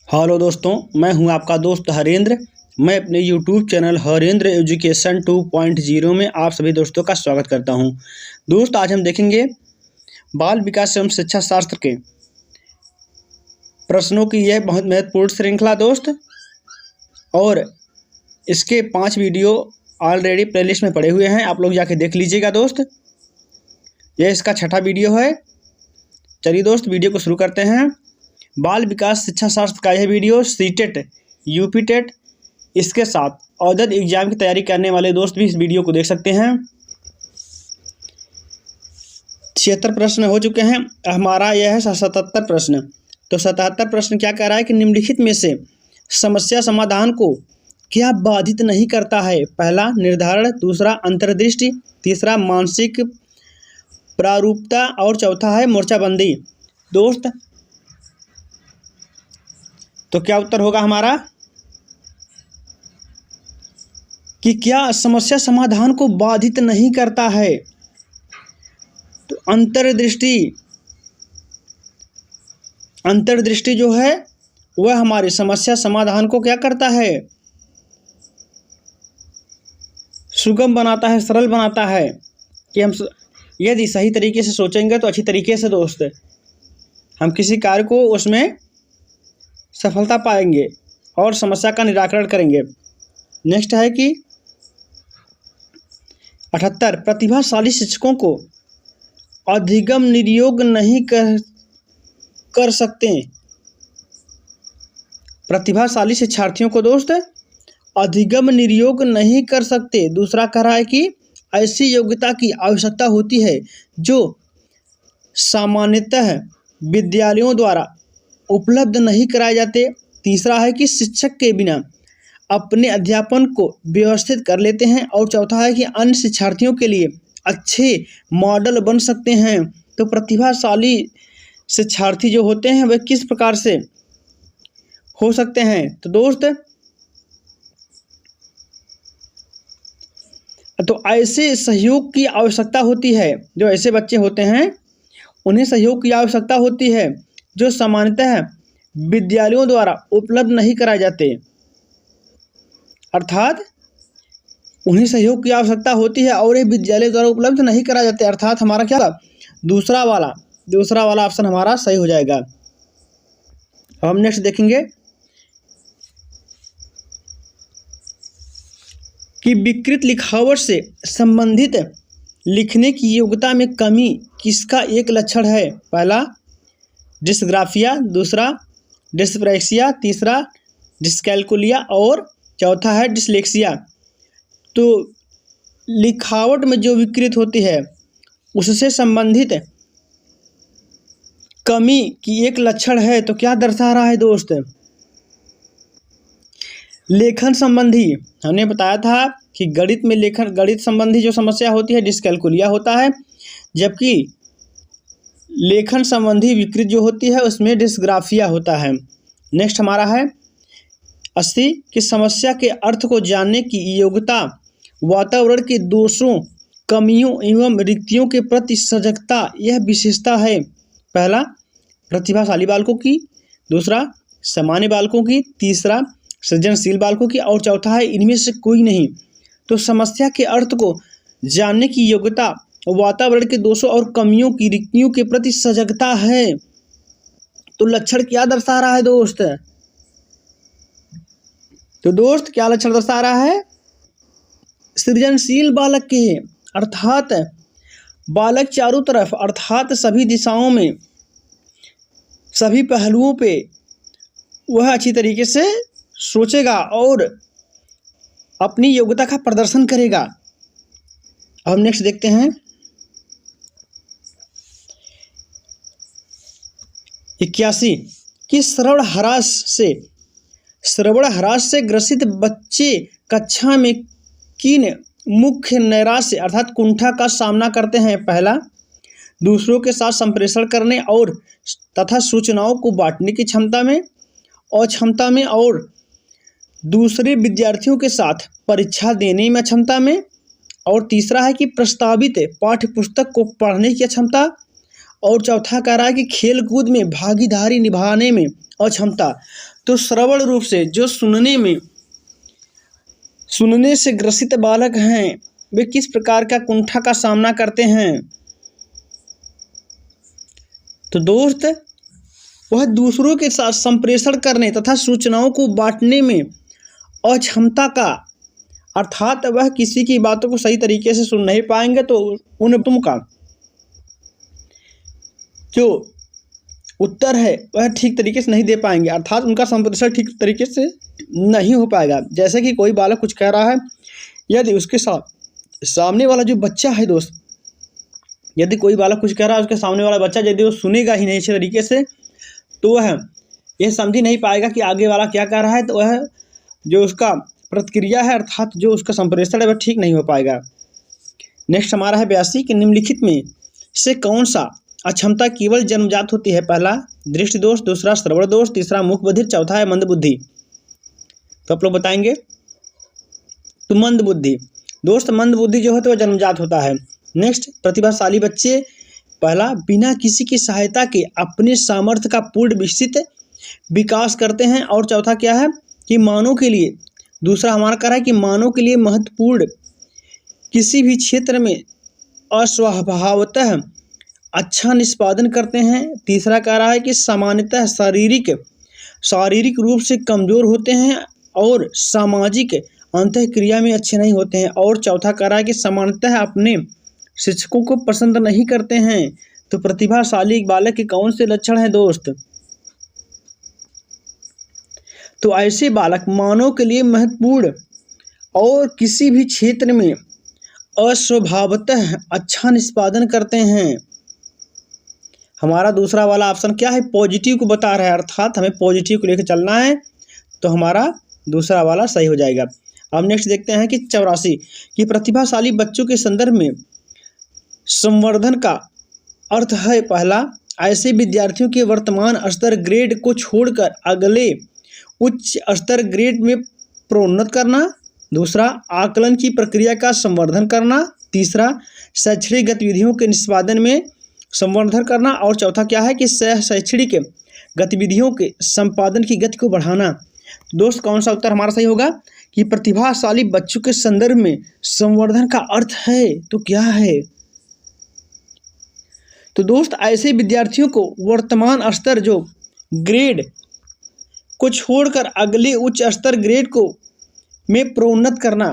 Hello दोस्तों, मैं हूं आपका दोस्त हरेंद्र। मैं अपने यूट्यूब चैनल हरेंद्र एजुकेशन 2.0 में आप सभी दोस्तों का स्वागत करता हूं। दोस्त, आज हम देखेंगे बाल विकास एवं शिक्षा शास्त्र के प्रश्नों की यह बहुत महत्वपूर्ण श्रृंखला दोस्त, और इसके 5 वीडियो ऑलरेडी प्लेलिस्ट में पड़े हुए हैं, आप लोग जाके देख लीजिएगा दोस्त। यह इसका 6ठा वीडियो है। चलिए दोस्त, वीडियो को शुरू करते हैं। बाल विकास शिक्षा शास्त्र का यह वीडियो सीटेट, यूपी टेट, इसके साथ औसत एग्जाम की तैयारी करने वाले दोस्त भी इस वीडियो को देख सकते हैं। 76 प्रश्न हो चुके हैं, हमारा यह है 77 प्रश्न। तो 77 प्रश्न क्या कह रहा है कि निम्नलिखित में से समस्या समाधान को क्या बाधित नहीं करता है? पहला निर्धारण, दूसरा अंतर्दृष्टि, तीसरा मानसिक प्रारूपता और चौथा है मोर्चाबंदी। दोस्त, तो क्या उत्तर होगा हमारा कि क्या समस्या समाधान को बाधित नहीं करता है? तो अंतर्दृष्टि जो है वह हमारी समस्या समाधान को क्या करता है? सुगम बनाता है, सरल बनाता है कि हम यदि सही तरीके से सोचेंगे तो अच्छी तरीके से दोस्त हम किसी कार्य को उसमें सफलता पाएंगे और समस्या का निराकरण करेंगे। नेक्स्ट है कि 78 प्रतिभाशाली शिक्षकों को अधिगम निर्योग नहीं कर सकते। प्रतिभाशाली शिक्षार्थियों को दोस्त अधिगम निर्योग नहीं कर सकते। दूसरा कह रहा है कि ऐसी योग्यता की आवश्यकता होती है जो सामान्यतः विद्यालयों द्वारा उपलब्ध नहीं कराए जाते। तीसरा है कि शिक्षक के बिना अपने अध्यापन को व्यवस्थित कर लेते हैं। और चौथा है कि अन्य शिक्षार्थियों के लिए अच्छे मॉडल बन सकते हैं। तो प्रतिभाशाली शिक्षार्थी जो होते हैं वह किस प्रकार से हो सकते हैं? तो दोस्त, तो ऐसे सहयोग की आवश्यकता होती है, जो ऐसे बच्चे होते हैं उन्हें सहयोग की आवश्यकता होती है जो सामान्यतः विद्यालयों द्वारा उपलब्ध नहीं कराए जाते। अर्थात उन्हें सहयोग की आवश्यकता होती है और ये विद्यालय द्वारा उपलब्ध नहीं कराए जाते। अर्थात हमारा क्या दूसरा वाला ऑप्शन हमारा सही हो जाएगा। अब हम नेक्स्ट देखेंगे कि विकृत लिखावट से संबंधित लिखने की योग्यता में कमी किसका एक लक्षण है? पहला डिस्ग्राफिया, दूसरा डिस्प्रैक्सिया, तीसरा डिस्कैल्कुलिया और चौथा है डिसलेक्सिया। तो लिखावट में जो विकृत होती है उससे संबंधित कमी की एक लक्षण है, तो क्या दर्शा रहा है दोस्त? लेखन संबंधी, हमने बताया था कि गणित संबंधी जो समस्या होती है डिस्कैल्कुलिया होता है, जबकि लेखन संबंधी विकृत जो होती है उसमें डिस्ग्राफिया होता है। नेक्स्ट हमारा है 80 कि समस्या के अर्थ को जानने की योग्यता वातावरण के दोषों, कमियों एवं रिक्तियों के प्रति सजगता यह विशेषता है। पहला प्रतिभाशाली बालकों की, दूसरा सामान्य बालकों की, तीसरा सृजनशील बालकों की और चौथा है इनमें से कोई नहीं। तो समस्या के अर्थ को जानने की योग्यता वातावरण के दोषों और कमियों की रिक्तियों के प्रति सजगता है। तो लक्षण क्या दर्शा रहा है दोस्त? तो दोस्त क्या लक्षण दर्शा रहा है? सृजनशील बालक के, अर्थात बालक चारों तरफ अर्थात सभी दिशाओं में, सभी पहलुओं पे वह अच्छी तरीके से सोचेगा और अपनी योग्यता का प्रदर्शन करेगा। अब हम नेक्स्ट देखते हैं 81 कि श्रवण ह्रास से ग्रसित बच्चे कक्षा में किन मुख्य नैराश्य अर्थात कुंठा का सामना करते हैं? पहला दूसरों के साथ संप्रेषण करने और तथा सूचनाओं को बांटने की क्षमता में, अक्षमता में, और दूसरे विद्यार्थियों के साथ परीक्षा देने में क्षमता में, और तीसरा है कि प्रस्तावित पाठ्य पुस्तक को पढ़ने की क्षमता, और चौथा कह रहा है कि खेल कूद में भागीदारी निभाने में अक्षमता। तो श्रवण रूप से जो सुनने से ग्रसित बालक हैं वे किस प्रकार का कुंठा का सामना करते हैं? तो दोस्त वह दूसरों के साथ संप्रेषण करने तथा सूचनाओं को बांटने में अक्षमता का, अर्थात वह किसी की बातों को सही तरीके से सुन नहीं पाएंगे तो उन तुम का जो उत्तर है वह ठीक तरीके से नहीं दे पाएंगे, अर्थात उनका संप्रेषण ठीक तरीके से नहीं हो पाएगा। जैसे कि कोई बालक कुछ कह रहा है, यदि उसके साथ सामने वाला जो बच्चा है दोस्त, यदि कोई बालक कुछ कह रहा है, उसके सामने वाला बच्चा यदि वो सुनेगा ही नहीं अच्छे तरीके से तो वह यह समझ ही नहीं पाएगा कि आगे वाला क्या कह रहा है, तो वह जो उसका प्रतिक्रिया है अर्थात जो उसका संप्रेषण है वह ठीक नहीं हो पाएगा। नेक्स्ट हमारा है 82 कि निम्नलिखित में से कौन सा अक्षमता केवल जन्मजात होती है? पहला दृष्टि दोष, दूसरा श्रवण दोष, तीसरा मूक बधिर, चौथा है मंद बुद्धि। तो आप लोग बताएंगे। तो मंद बुद्धि दोस्त, मंद बुद्धि जो है तो वह जन्मजात होता है। नेक्स्ट प्रतिभाशाली बच्चे, पहला बिना किसी की सहायता के अपने सामर्थ्य का पूर्ण विकसित विकास करते हैं, और चौथा क्या है कि मानव के लिए, दूसरा हमारा कह रहा है कि मानव के लिए महत्वपूर्ण किसी भी क्षेत्र में अस्वभावतः अच्छा निष्पादन करते हैं। तीसरा कह रहा है कि सामान्यतः शारीरिक रूप से कमजोर होते हैं और सामाजिक अंतःक्रिया में अच्छे नहीं होते हैं, और चौथा कह रहा है कि सामान्यतः अपने शिक्षकों को पसंद नहीं करते हैं। तो प्रतिभाशाली बालक के कौन से लक्षण हैं दोस्त? तो ऐसे बालक मानव के लिए महत्वपूर्ण और किसी भी क्षेत्र में अस्वभावतः अच्छा निष्पादन करते हैं। हमारा दूसरा वाला ऑप्शन क्या है? पॉजिटिव को बता रहा है, अर्थात हमें पॉजिटिव को लेकर चलना है, तो हमारा दूसरा वाला सही हो जाएगा। अब नेक्स्ट देखते हैं कि 84 कि प्रतिभाशाली बच्चों के संदर्भ में संवर्धन का अर्थ है। पहला ऐसे विद्यार्थियों के वर्तमान स्तर ग्रेड को छोड़कर अगले उच्च स्तर ग्रेड में प्रोन्नत करना, दूसरा आकलन की प्रक्रिया का संवर्धन करना, तीसरा शैक्षणिक गतिविधियों के निष्पादन में संवर्धन करना, और चौथा क्या है कि शैक्षणिक गतिविधियों के संपादन की गति को बढ़ाना। दोस्त कौन सा उत्तर हमारा सही होगा कि प्रतिभाशाली बच्चों के संदर्भ में संवर्धन का अर्थ है तो क्या है? तो दोस्त ऐसे विद्यार्थियों को वर्तमान स्तर जो ग्रेड को छोड़कर अगले उच्च स्तर ग्रेड को में प्रोन्नत करना,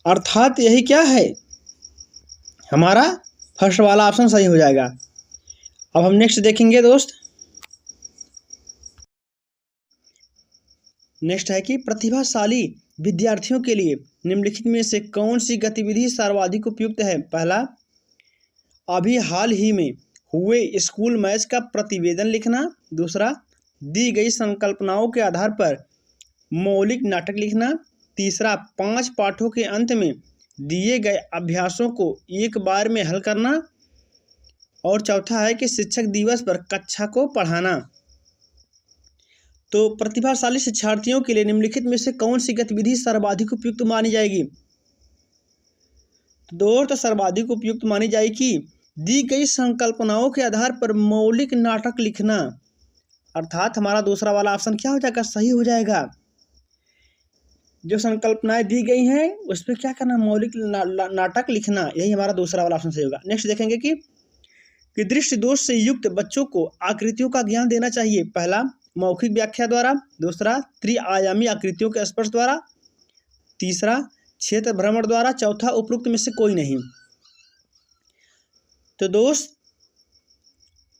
अर्थात यही क्या है हमारा फर्स्ट वाला ऑप्शन सही हो जाएगा। अब हम नेक्स्ट देखेंगे दोस्त। नेक्स्ट है कि प्रतिभाशाली विद्यार्थियों के लिए निम्नलिखित में से कौन सी गतिविधि सर्वाधिक उपयुक्त है? पहला अभी हाल ही में हुए स्कूल मैच का प्रतिवेदन लिखना, दूसरा दी गई संकल्पनाओं के आधार पर मौलिक नाटक लिखना, तीसरा 5 पाठों के अंत में दिए गए अभ्यासों को एक बार में हल करना, और चौथा है कि शिक्षक दिवस पर कक्षा को पढ़ाना। तो प्रतिभाशाली शिक्षार्थियों के लिए निम्नलिखित में से कौन सी गतिविधि सर्वाधिक उपयुक्त मानी जाएगी? दोस्त सर्वाधिक उपयुक्त मानी जाएगी दी गई संकल्पनाओं के आधार पर मौलिक नाटक लिखना, अर्थात हमारा दूसरा वाला ऑप्शन क्या हो जाएगा? सही हो जाएगा। जो संकल्पनाएं दी गई हैं उस पर क्या करना? मौलिक नाटक लिखना, यही हमारा दूसरा वाला ऑप्शन सही होगा। नेक्स्ट देखेंगे कि दृष्टि दोष से युक्त बच्चों को आकृतियों का ज्ञान देना चाहिए। पहला मौखिक व्याख्या द्वारा, दूसरा त्रिआयामी आकृतियों के स्पर्श द्वारा, तीसरा क्षेत्र भ्रमण द्वारा, चौथा उपरोक्त में से कोई नहीं। तो दोस्त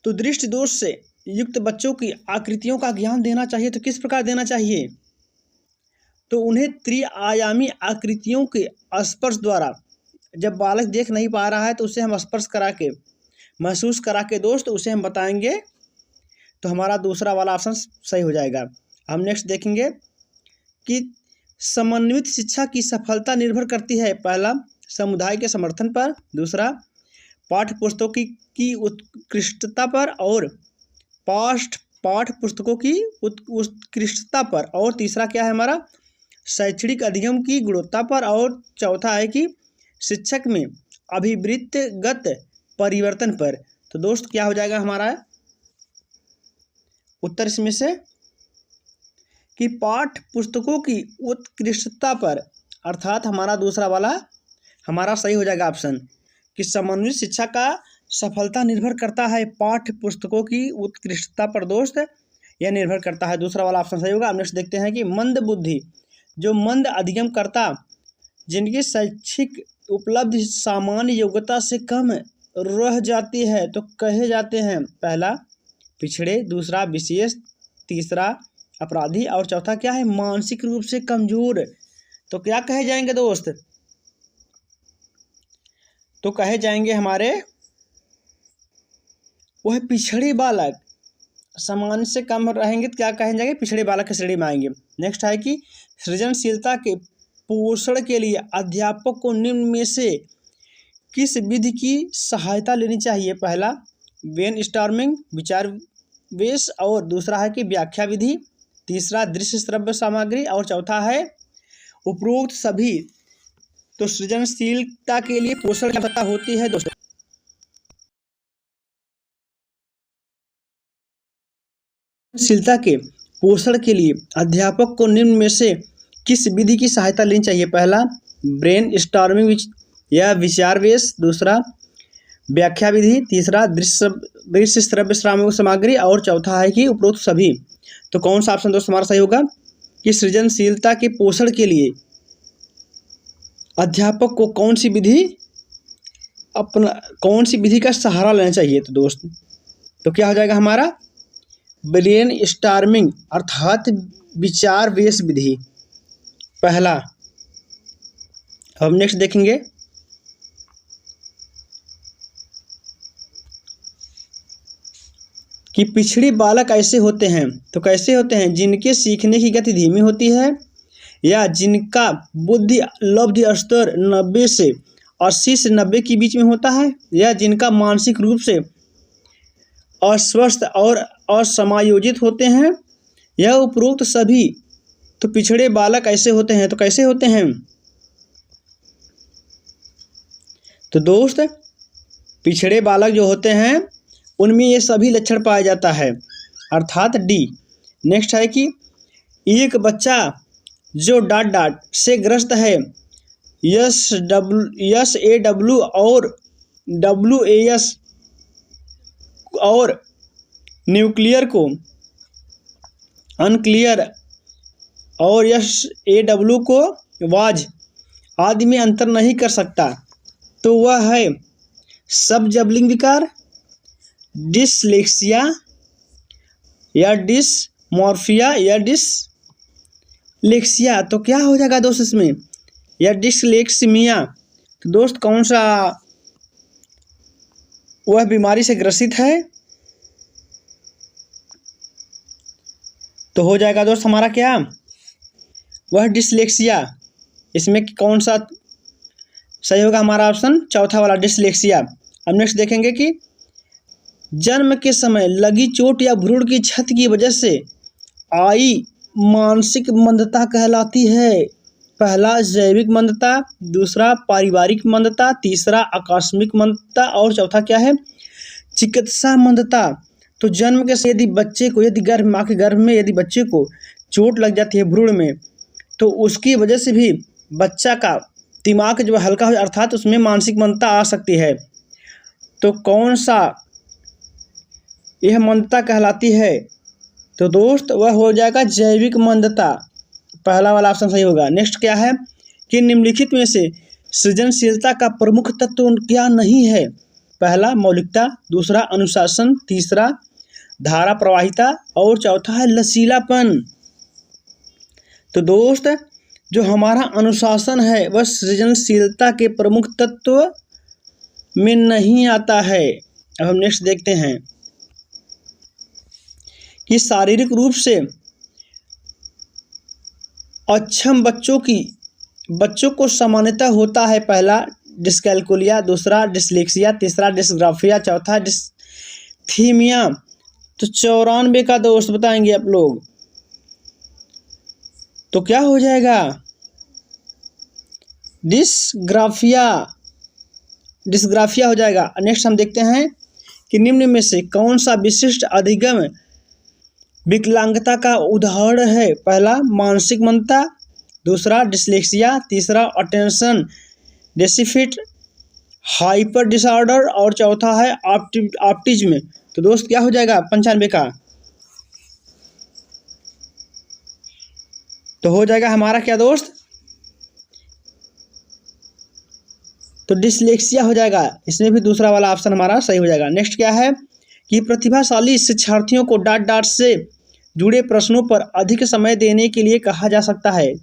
तो दृष्टि दोष से युक्त बच्चों की आकृतियों का ज्ञान देना चाहिए, तो किस प्रकार देना चाहिए? तो उन्हें त्रिआयामी आकृतियों के स्पर्श द्वारा, जब बालक देख नहीं पा रहा है तो उसे हम स्पर्श करा के महसूस करा के दोस्त उसे हम बताएंगे, तो हमारा दूसरा वाला ऑप्शन सही हो जाएगा। हम नेक्स्ट देखेंगे कि समन्वित शिक्षा की सफलता निर्भर करती है। पहला समुदाय के समर्थन पर, दूसरा पाठ्य पुस्तकों की उत्कृष्टता पर, और पाठ्य पुस्तकों की उत्कृष्टता पर, और तीसरा क्या है हमारा शैक्षणिक अधिगम की गुणवत्ता पर, और चौथा है कि शिक्षक में अभिवृत्तिगत परिवर्तन पर। तो दोस्त क्या हो जाएगा हमारा उत्तर इसमें से? कि पाठ्य पुस्तकों की उत्कृष्टता पर, अर्थात हमारा दूसरा वाला हमारा सही हो जाएगा ऑप्शन कि समन्वित शिक्षा का सफलता निर्भर करता है पाठ्य पुस्तकों की उत्कृष्टता पर दोस्त, यह निर्भर करता है। दूसरा वाला ऑप्शन सही होगा। अब नेक्स्ट देखते हैं कि मंद बुद्धि, जो मंद अधिगमकर्ता जिनकी शैक्षिक उपलब्धि सामान्य योग्यता से कम रह जाती है तो कहे जाते हैं, पहला पिछड़े, दूसरा विशेष, तीसरा अपराधी और चौथा क्या है, मानसिक रूप से कमजोर। तो क्या कहे जाएंगे दोस्त, तो कहे जाएंगे हमारे वह पिछड़े बालक, सामान्य से कम रहेंगे तो क्या कहे जाएंगे, पिछड़े बालक की श्रेणी में आएंगे। नेक्स्ट है कि सृजनशीलता के पोषण के लिए अध्यापक को निम्न में से किस विधि की सहायता लेनी चाहिए, पहला ब्रेन स्टॉर्मिंग विचार वेश और दूसरा है कि व्याख्या विधि, तीसरा दृश्य श्रव्य सामग्री और चौथा है उपरोक्त सभी। तो सृजनशीलता के लिए पोषण की आवश्यकता होती है दोस्तों। सृजनशीलता के पोषण के लिए अध्यापक को निम्न में से किस विधि की सहायता लेनी चाहिए, पहला ब्रेन स्टॉर्मिंग या विचार वेश, दूसरा व्याख्या विधि, तीसरा दृश्य श्रव्य सामग्री और चौथा है कि उपरोक्त सभी। तो कौन सा ऑप्शन दोस्त हमारा सही होगा कि सृजनशीलता के पोषण के लिए अध्यापक को कौन सी विधि का सहारा लेना चाहिए। तो दोस्त तो क्या हो जाएगा हमारा ब्रेन स्टॉर्मिंग अर्थात विचार वेश विधि पहला। अब नेक्स्ट देखेंगे कि पिछड़े बालक ऐसे होते हैं, तो कैसे होते हैं, जिनके सीखने की गति धीमी होती है या जिनका बुद्धि लब्धि स्तर 90 से 80 से 90 के बीच में होता है या जिनका मानसिक रूप से अस्वस्थ और असमायोजित होते हैं, यह उपरोक्त सभी। तो पिछड़े बालक ऐसे होते हैं, तो कैसे होते हैं, तो दोस्त पिछड़े बालक जो होते हैं उनमें ये सभी लक्षण पाया जाता है, अर्थात डी। नेक्स्ट है कि एक बच्चा जो डाट से ग्रस्त है, SAW और WAS और न्यूक्लियर को अनक्लियर और SAW को वाज आदि में अंतर नहीं कर सकता, तो वह है सब जबलिंग विकार, डिसलेक्सिया या डिसमॉर्फिया या डिसलेक्सिया। तो क्या हो जाएगा दोस्त इसमें, या डिसलेक्सिमिया। तो दोस्त कौन सा वह बीमारी से ग्रसित है, तो हो जाएगा दोस्त हमारा क्या, वह डिसलेक्सिया। इसमें कौन सा सही होगा हमारा ऑप्शन चौथा वाला डिसलेक्सिया। अब नेक्स्ट देखेंगे कि जन्म के समय लगी चोट या भ्रूण की क्षति की वजह से आई मानसिक मंदता कहलाती है, पहला जैविक मंदता, दूसरा पारिवारिक मंदता, तीसरा आकस्मिक मंदता और चौथा क्या है, चिकित्सा मंदता। तो जन्म के से यदि बच्चे को, यदि माँ के गर्भ में यदि बच्चे को चोट लग जाती है भ्रूण में, तो उसकी वजह से भी बच्चा का दिमाग जो हल्का हो, अर्थात उसमें मानसिक मंदता आ सकती है। तो कौन सा यह मंदता कहलाती है, तो दोस्त वह हो जाएगा जैविक मंदता, पहला वाला ऑप्शन सही होगा। नेक्स्ट क्या है कि निम्नलिखित में से सृजनशीलता का प्रमुख तत्व क्या नहीं है, पहला मौलिकता, दूसरा अनुशासन, तीसरा धारा प्रवाहिता और चौथा है लचीलापन। तो दोस्त जो हमारा अनुशासन है वह सृजनशीलता के प्रमुख तत्व में नहीं आता है। अब हम नेक्स्ट देखते हैं कि शारीरिक रूप से अक्षम बच्चों को सामान्यतः होता है, पहला डिस्कैल्कुलिया, दूसरा डिसलेक्सिया, तीसरा डिस्ग्राफिया, चौथा डिस्थीमिया। तो 94 का दोस्त बताएंगे आप लोग, तो क्या हो जाएगा, डिस्ग्राफिया हो जाएगा। नेक्स्ट हम देखते हैं कि निम्न में से कौन सा विशिष्ट अधिगम विकलांगता का उदाहरण है, पहला मानसिक मंदता, दूसरा डिसलेक्सिया, तीसरा अटेंशन डेफिसिट हाइपर डिसऑर्डर और चौथा है ऑटिज्म। तो दोस्त क्या हो जाएगा 95 का? तो हो जाएगा हमारा क्या दोस्त? तो डिसलेक्सिया हो जाएगा। इसमें भी दूसरा वाला ऑप्शन हमारा सही हो जाएगा। नेक्स्ट क्या है कि प्रतिभाशाली शिक्षार्थियों को डांट डांट से जुड़े प्रश्नों पर अधिक समय देने के लिए कहा जा सकता है।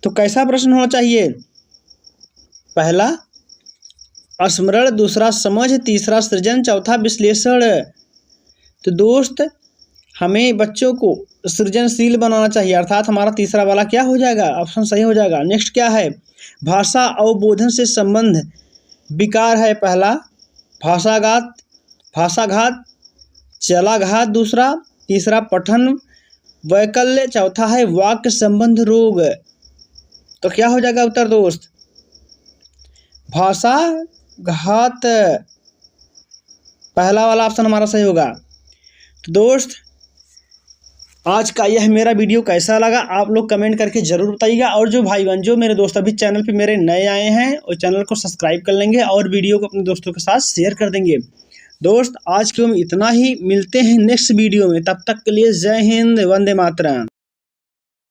तो कैसा प्रश्न होना चाहिए? पहला स्मरण, दूसरा समझ, तीसरा सृजन, चौथा विश्लेषण। तो दोस्त हमें बच्चों को सृजनशील बनाना चाहिए, अर्थात हमारा तीसरा वाला क्या हो जाएगा? ऑप्शन सही हो जाएगा। नेक्स्ट क्या है? भाषा अवबोधन से संबंध विकार है, पहला भाषाघात, चलाघात, दूसरा, तीसरा पठन वैकल्य, चौथा है वाक्य संबंध रोग। तो क्या हो जाएगा उत्तर दोस्त? भाषाघात, पहला वाला ऑप्शन हमारा सही होगा। तो दोस्त आज का यह मेरा वीडियो कैसा लगा आप लोग कमेंट करके ज़रूर बताइएगा। और जो भाई बहन जो मेरे दोस्त अभी चैनल पे मेरे नए आए हैं और चैनल को सब्सक्राइब कर लेंगे और वीडियो को अपने दोस्तों के साथ शेयर कर देंगे। दोस्त आज के हम इतना ही, मिलते हैं नेक्स्ट वीडियो में, तब तक के लिए जय हिंद, वंदे मातरम।